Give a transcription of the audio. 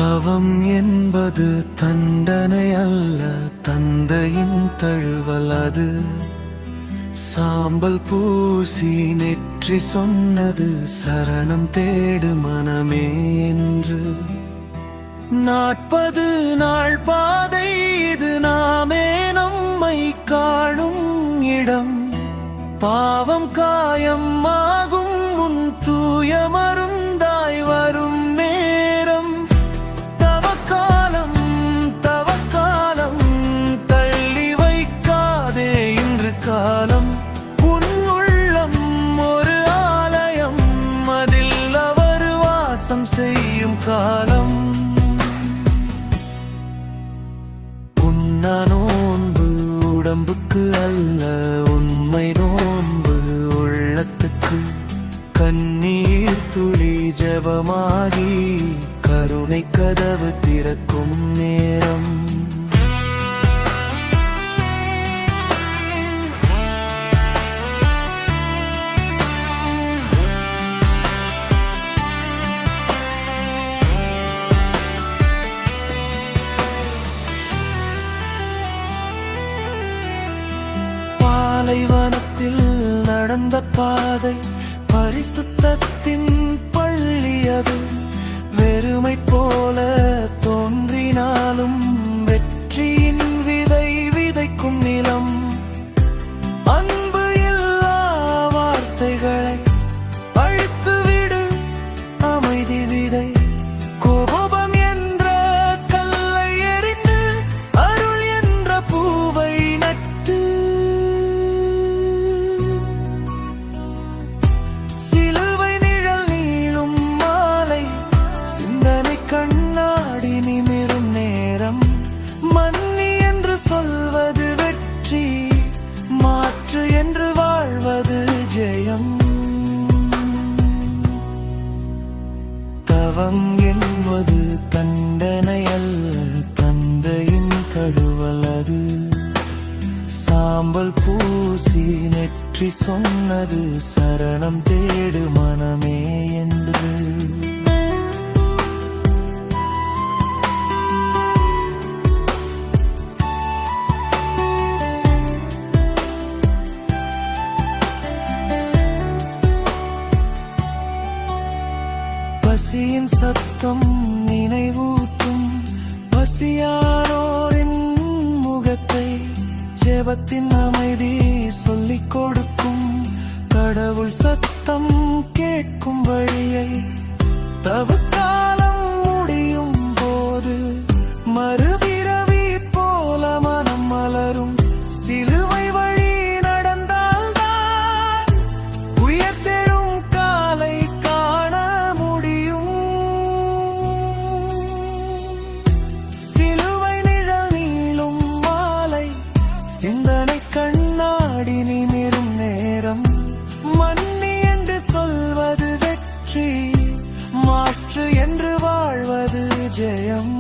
தவம் என்பது தண்டனை அல்ல, தந்தையின் தழுவல் அது. சாம்பல் பூசி நெற்றி சொன்னது சரணம் தேடு மனமே என்று. 40 நாள் பாதை இது, நாமே நம்மை காணும் இடம். பாவம் காயம் ஆகும் முன் தூய மருந்தாய் வரும் நேரம். தவக்காலம் தவக்காலம் தள்ளி வைக்காதே இன்று காலம். உன் உள்ளம் ஒரு ஆலயம், அதில் அவர் வாசம் செய்யும் காலம். உண்ணா நோன்பு உடம்புக்கு அல்ல, உண்மை நோன்பு உள்ளத்துக்கு. கண்ணீர் துளி ஜெபமாகி கருணை கதவு திறக்கும் நேரம். பாலைவனத்தில் நடந்த பாதை பரிசுத்தத்தின் பள்ளியது. வெறுமை போல தோன்றினாலும் வெற்றியின் விதை விதைக்கும் நிலம். அன்பு இல்லா வார்த்தைகளை அழித்துவிடு அமைதி விதை. கோபம் என்ற கல்லை எறிந்து அருள் என்ற பூவை நட்டு. சிலுவை நிழல் நீளும் மாலை, சிந்தனை கண்ணாடி நிமிரும் நேரம். மன்னி என்று சொல்வது வெற்றி, மாற்று என்று வாழ்வது ஜெயம். தவம் என்பது தண்டனை அல்ல, தந்தையின் தழுவல் அது. சாம்பல் பூசி நெற்றி சொன்னது சரணம் தேடு மனமே என்று. பசியின் சத்தம் நினைவூட்டும் பசியாரோரின் முகத்தை. ஜெபத்தின் அமைதி சொல்லிக் கொடுக்கும் கடவுள் சத்தம் கேட்கும் வழியை. தவக்காலம் முடியும் போது மறுபிறவி போல மனம் மலரும். சிலுவை வழி நடந்தால்தான் உயர்த்தெழும் காலை காண முடியும். சிலுவை நிழல் நீளும் மாலை, சிந்தனை கண்ணாடி நிமிரும் நேரம். மன்னி என்று சொல்வது வெற்றி, மாற்று என்று வாழ்வது ஜெயம்.